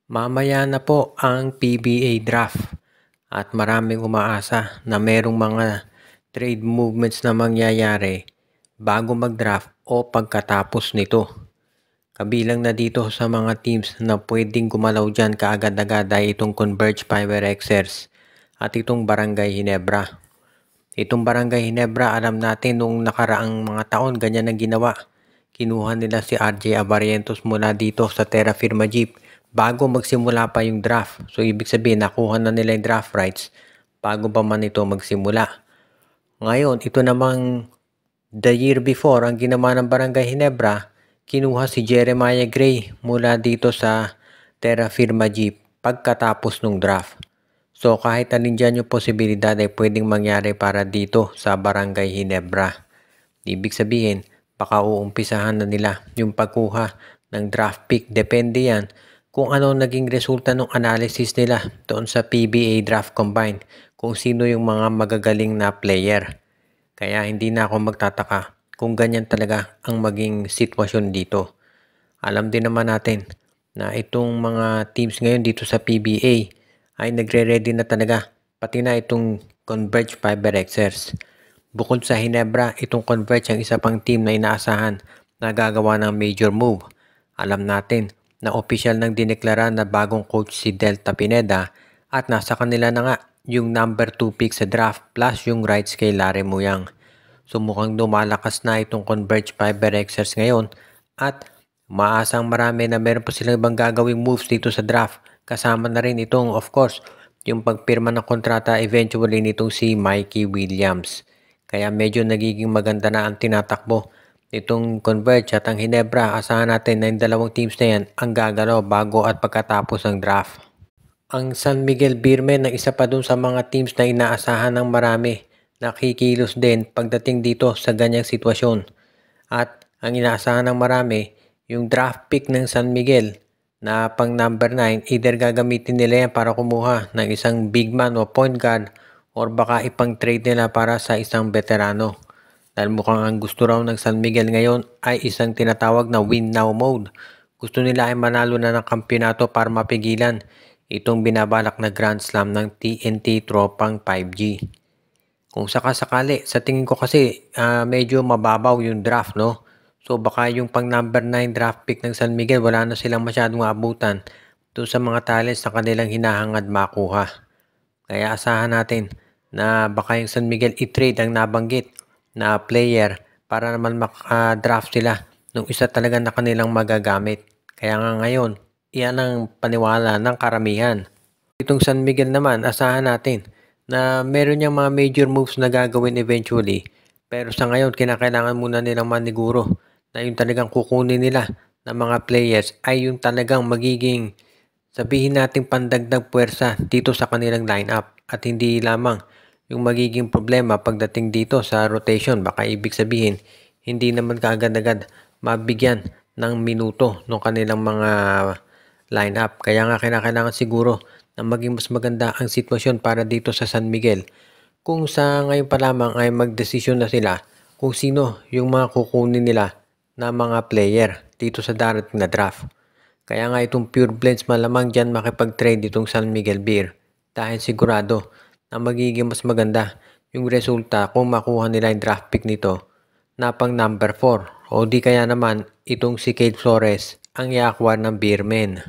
Mamaya na po ang PBA draft at maraming umaasa na merong mga trade movements na mangyayari bago mag-draft o pagkatapos nito. Kabilang na dito sa mga teams na pwedeng gumalaw dyan kaagad-agad ay itong Converge Fiber Xers at itong Barangay Ginebra. Itong Barangay Ginebra, alam natin nung nakaraang mga taon ganyan ang ginawa. Kinuha nila si RJ Abarientos mula dito sa Terra Firma Jeep bago magsimula pa yung draft. So ibig sabihin nakuha na nila yung draft rights bago pa man ito magsimula. Ngayon, ito namang the year before ang ginawa ng Barangay Ginebra, kinuha si Jeremiah Gray mula dito sa Terra Firma Jeep pagkatapos ng draft. So kahit alin dyan yung posibilidad ay pwedeng mangyari para dito sa Barangay Ginebra. Ibig sabihin, baka uumpisahan na nila yung pagkuha ng draft pick. Depende yan kung ano naging resulta ng analysis nila doon sa PBA Draft Combine, kung sino yung mga magagaling na player. Kaya hindi na ako magtataka kung ganyan talaga ang maging sitwasyon dito. Alam din naman natin na itong mga teams ngayon dito sa PBA ay nagre-ready na talaga, pati na itong Converge Fiber Xers. Bukod sa Ginebra, itong Converge ang isa pang team na inaasahan na gagawa ng major move. Alam natin na opisyal nang dineklara na bagong coach si Delta Pineda at nasa kanila na nga yung number 2 pick sa draft plus yung rights kay Larry Muyang. So mukhang lumalakas na itong Converge Fiber Xers ngayon at maasang marami na meron pa silang ibang gagawing moves dito sa draft. Kasama na rin itong, of course, yung pagpirma ng kontrata eventually nitong si Mikey Williams. Kaya medyo nagiging maganda na ang tinatakbo itong Converge at ang Ginebra. Asahan natin na yung dalawang teams na yan ang gagalaw bago at pagkatapos ng draft. Ang San Miguel Beermen ang isa pa dun sa mga teams na inaasahan ng marami. Nakikilos din pagdating dito sa ganyang sitwasyon. At ang inaasahan ng marami, yung draft pick ng San Miguel na pang number 9, either gagamitin nila yan para kumuha ng isang big man o point guard or baka ipang trade nila para sa isang veterano. Dahil mukhang ang gusto raw ng San Miguel ngayon ay isang tinatawag na win now mode. Gusto nila ay manalo na ng kampiyonato para mapigilan itong binabalak na Grand Slam ng TNT Tropang 5G. Kung sakasakali, sa tingin ko kasi medyo mababaw yung draft, no? So baka yung pang number 9 draft pick ng San Miguel, wala na silang masyadong abutan doon sa mga talents na kanilang hinahangad makuha. Kaya asahan natin na baka yung San Miguel i-trade ang nabanggit na player para naman maka-draft sila nung isa talaga na kanilang magagamit. Kaya nga ngayon, iyan ang paniwala ng karamihan. Itong San Miguel naman, asahan natin na meron niyang mga major moves na gagawin eventually. Pero sa ngayon, kinakailangan muna nilang maniguro na yung talagang kukunin nila ng mga players ay yung talagang magiging, sabihin natin, pandagdag puwersa dito sa kanilang lineup at hindi lamang yung magiging problema pagdating dito sa rotation. Baka ibig sabihin, hindi naman kaagad-agad mabigyan ng minuto ng kanilang mga lineup. Kaya nga kinakailangan siguro na maging mas maganda ang sitwasyon para dito sa San Miguel. Kung sa ngayon pa lamang ay magdesisyon na sila kung sino yung mga kukunin nila na mga player dito sa darating na draft. Kaya nga itong Pure Blends malamang dyan makipag-trade itong San Miguel Beer dahil sigurado na magiging mas maganda yung resulta kung makuha nila yung draft pick nito na pang number 4 o di kaya naman itong si Cade Flores ang i-acquire ng Beermen.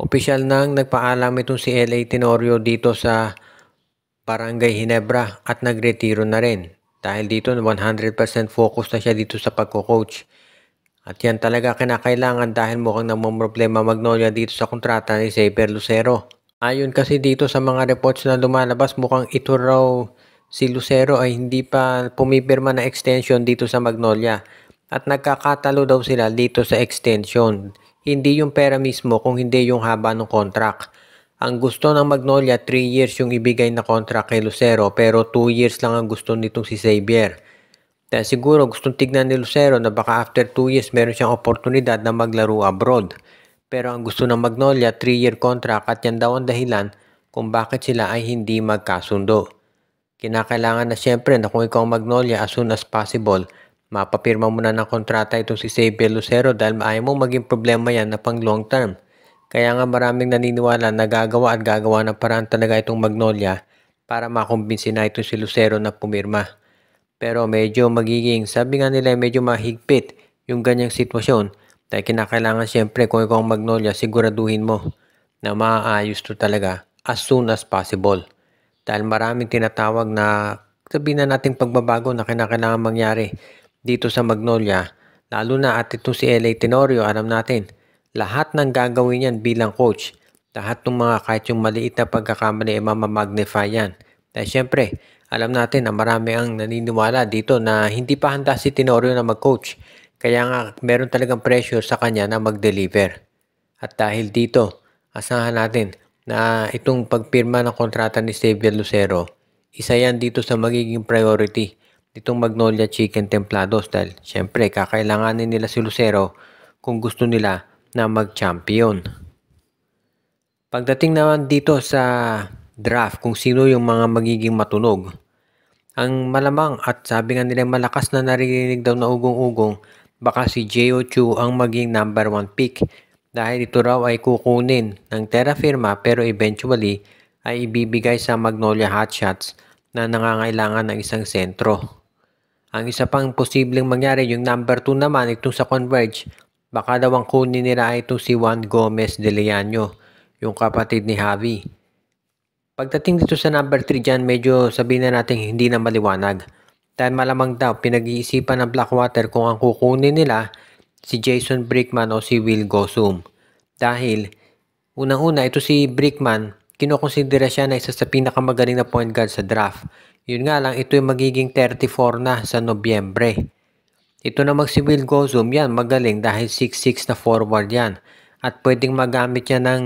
Opisyal nang nagpaalam itong si LA Tenorio dito sa Barangay Ginebra at nagretiro na rin dahil dito 100% focus na siya dito sa pagko-coach. At yan talaga kinakailangan dahil mukhang namumroblema Magnolia dito sa kontrata ni Xavier Lucero. Ayon kasi dito sa mga reports na lumalabas, mukhang ito raw si Lucero ay hindi pa pumipirma na extension dito sa Magnolia. At nagkakatalo daw sila dito sa extension. Hindi yung pera mismo kung hindi yung haba ng contract. Ang gusto ng Magnolia, 3 years yung ibigay na contract kay Lucero pero 2 years lang ang gusto nitong si Xavier. Dahil siguro gustong tignan ni Lucero na baka after 2 years meron siyang oportunidad na maglaro abroad. Pero ang gusto ng Magnolia, 3-year contract at yan daw ang dahilan kung bakit sila ay hindi magkasundo. Kinakailangan na syempre na kung ikaw ang Magnolia as soon as possible, mapapirma mo na ng kontrata itong si Xavier Lucero dahil ayaw mo maging problema yan na pang long term. Kaya nga maraming naniniwala na gagawa at gagawa ng paraan talaga itong Magnolia para makumbinsi na ito si Lucero na pumirma. Pero medyo magiging, sabi nga nila medyo mahigpit yung ganyang sitwasyon. Dahil kinakailangan siyempre kung ikaw ang Magnolia, siguraduhin mo na maayos to talaga as soon as possible. Dahil maraming tinatawag na sabihin na nating pagbabago na kinakailangan mangyari dito sa Magnolia. Lalo na at ito si LA Tenorio, alam natin, lahat ng gagawin yan bilang coach. Lahat ng mga kahit yung maliit na pagkakamali ay mamamagnify yan. Dahil syempre, alam natin na marami ang naniniwala dito na hindi pa handa si Tenorio na mag-coach. Kaya nga meron talagang pressure sa kanya na mag-deliver. At dahil dito, asahan natin na itong pagpirma ng kontrata ni Xavier Lucero, isa yan dito sa magiging priority nitong Magnolia Chicken Templados dahil syempre kakailanganin nila si Lucero kung gusto nila na mag-champion. Pagdating naman dito sa draft kung sino yung mga magiging matunog, ang malamang at sabi nga nila malakas na naririnig daw na ugong-ugong baka si J.O. Chu ang maging number 1 pick dahil ito raw ay kukunin ng Terra Firma pero eventually ay ibibigay sa Magnolia Hotshots na nangangailangan ng isang sentro. Ang isa pang posibleng mangyari, yung number 2 naman, itong sa Converge, baka daw ang kunin nila ay itong si Juan Gomez de Leaño, yung kapatid ni Javi. Pagdating dito sa number 3 dyan, medyo sabihin na natin hindi na maliwanag. Dahil malamang daw, pinag-iisipan ng Blackwater kung ang kukunin nila si Jason Brickman o si Will Gosum. Dahil, unang-una, ito si Brickman, kinukonsidera siya na isa sa pinakamagaling na point guard sa draft. Yun nga lang, ito yung magiging 34 na sa Nobyembre. Ito namang si Will Gosum, yan magaling dahil 6'6 na forward yan. At pwedeng magamit yan ng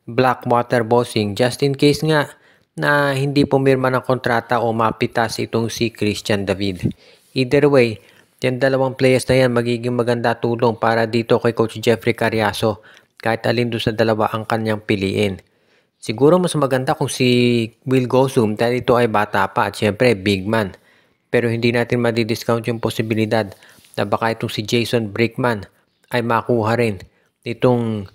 Blackwater bossing just in case nga na hindi pumirma ng kontrata o mapitas itong si Christian David. Either way, yan dalawang players na yan magiging maganda tulong para dito kay Coach Jeffrey Cariaso kahit alin doon sa dalawa ang kanyang piliin. Siguro mas maganda kung si Will Gosum dahil ito ay bata pa at syempre big man. Pero hindi natin madi-discount yung posibilidad na baka itong si Jason Brickman ay makuha rin nitong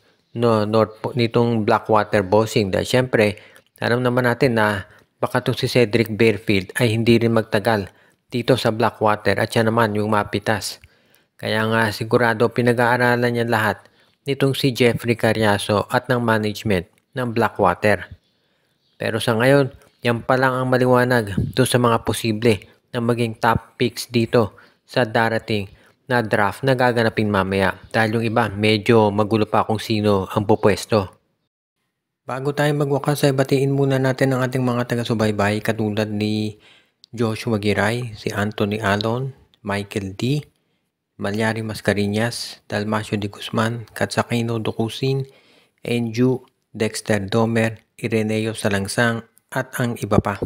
Blackwater bossing. Dahil syempre, alam naman natin na baka itong si Cedric Barefield ay hindi rin magtagal dito sa Blackwater at siya naman yung mapitas. Kaya nga sigurado pinag-aaralan niya lahat nitong si Jeffrey Cariaso at ng management ng Blackwater. Pero sa ngayon, yan pa lang ang maliwanag doon sa mga posible na maging top picks dito sa darating na draft na gaganapin mamaya dahil yung iba medyo magulo pa kung sino ang pupwesto. Bago tayo magwakas ay batiin muna natin ang ating mga taga-subaybay katulad ni Joshua Giray, si Anthony Alon, Michael D., Malyari Mascareñas, Dalmacio de Guzman, Katsakino Dukusin, Enju, Dexter Domer, Ireneo Salangsang at ang iba pa.